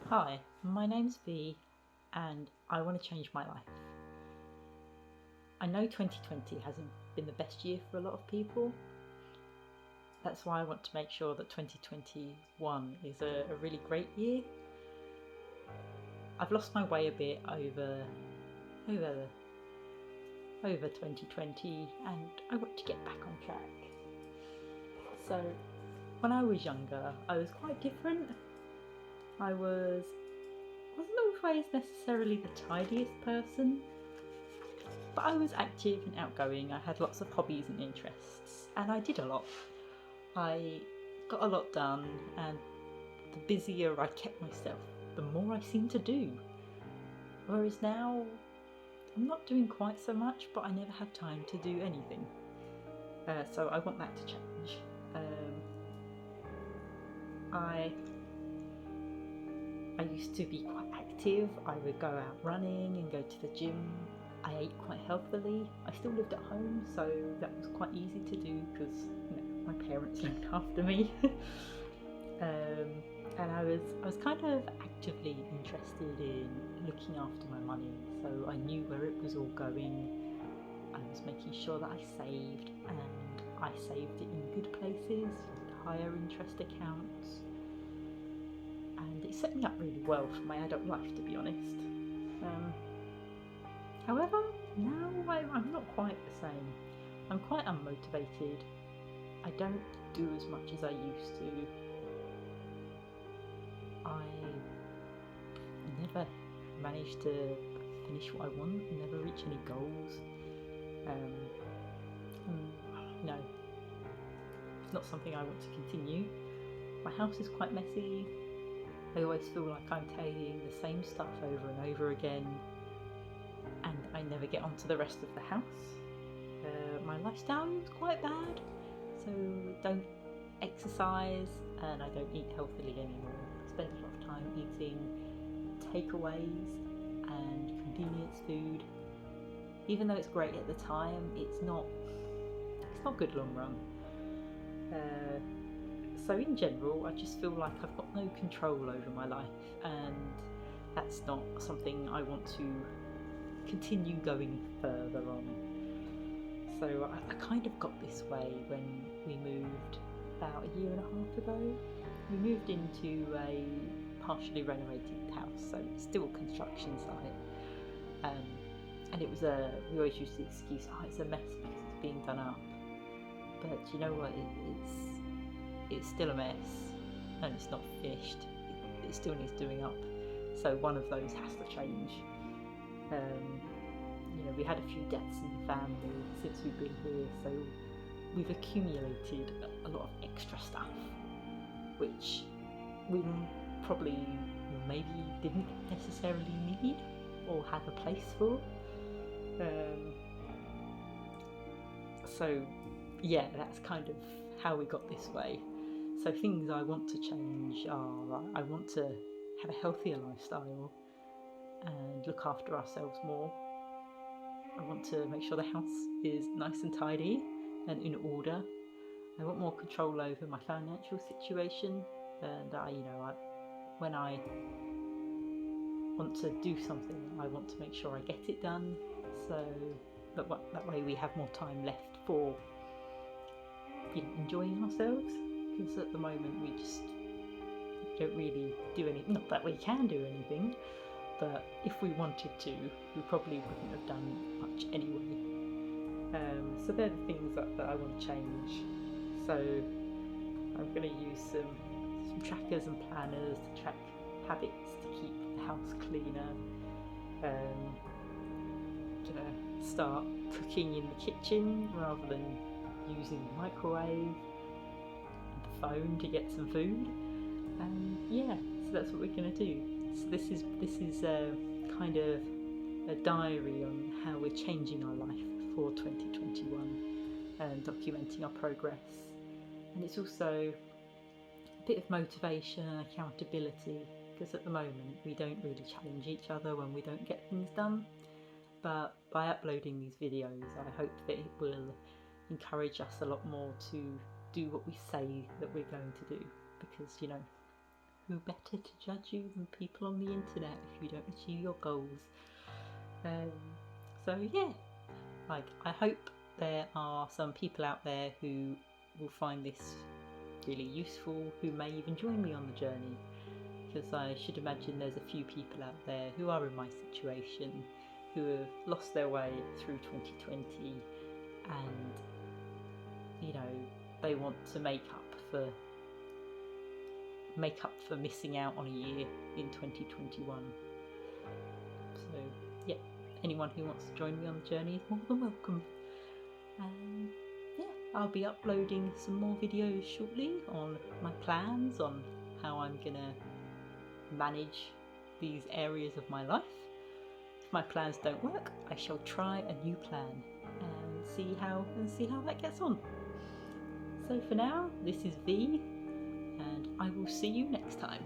Hi, my name's V and I want to change my life. I know 2020 hasn't been the best year for a lot of people. That's why I want to make sure that 2021 is a really great year. I've lost my way a bit over 2020 and I want to get back on track. So when I was younger, I was quite different. I wasn't always necessarily the tidiest person, but I was active and outgoing. I had lots of hobbies and interests, and I did a lot. I got a lot done, and the busier I kept myself, the more I seemed to do. Whereas now, I'm not doing quite so much, but I never have time to do anything. So I want that to change. I used to be quite active. I would go out running and go to the gym. I ate quite healthily. I still lived at home, so that was quite easy to do because my parents looked after me. And I was kind of actively interested in looking after my money, so I knew where it was all going. I was making sure that I saved, and I saved it in good places, higher interest accounts, and it set me up really well for my adult life, to be honest. However, now I'm not quite the same. I'm quite unmotivated. I don't do as much as I used to. I never manage to finish what I want, never reach any goals. No, it's not something I want to continue. My house is quite messy. I always feel like I'm taking the same stuff over and over again, and I never get onto the rest of the house. My lifestyle is quite bad, so I don't exercise and I don't eat healthily anymore. I spend a lot of time eating takeaways and convenience food. Even though it's great at the time, it's not good long run. So in general, I just feel like I've got no control over my life, and that's not something I want to continue going further on. So I kind of got this way when we moved about a year and a half ago. We moved into a partially renovated house, so it's still a construction site. And it was we always use the excuse, it's a mess because it's being done up. But you know what, it's still a mess, and it's not finished. It still needs doing up. So one of those has to change. We had a few deaths in the family since we've been here, so we've accumulated a lot of extra stuff, which we probably maybe didn't necessarily need or have a place for. So yeah, that's kind of how we got this way. So things I want to change are I want to have a healthier lifestyle and look after ourselves more. I want to make sure the house is nice and tidy and in order. I want more control over my financial situation, and when I want to do something, I want to make sure I get it done, so that way we have more time left for enjoying ourselves. Because at the moment we just don't really do anything. Not that we can do anything, but if we wanted to, we probably wouldn't have done much anyway. So they're the things that I want to change. So I'm going to use some trackers and planners to track habits to keep the house cleaner. Gonna start cooking in the kitchen rather than using the microwave and the phone to get some food. And so that's what we're going to do. So this is kind of a diary on how we're changing our life for 2021 and documenting our progress. And it's also a bit of motivation and accountability, because at the moment we don't really challenge each other when we don't get things done. But by uploading these videos, I hope that it will encourage us a lot more to do what we say that we're going to do, because who better to judge you than people on the internet if you don't achieve your goals? So yeah, like, I hope there are some people out there who will find this really useful, who may even join me on the journey, because I should imagine there's a few people out there who are in my situation, who have lost their way through 2020, and you know, they want to make up for missing out on a year in 2021. So yeah, anyone who wants to join me on the journey is more than welcome. And yeah, I'll be uploading some more videos shortly on my plans, on how I'm gonna manage these areas of my life. If my plans don't work, I shall try a new plan and see how that gets on. So for now, this is V, and I will see you next time.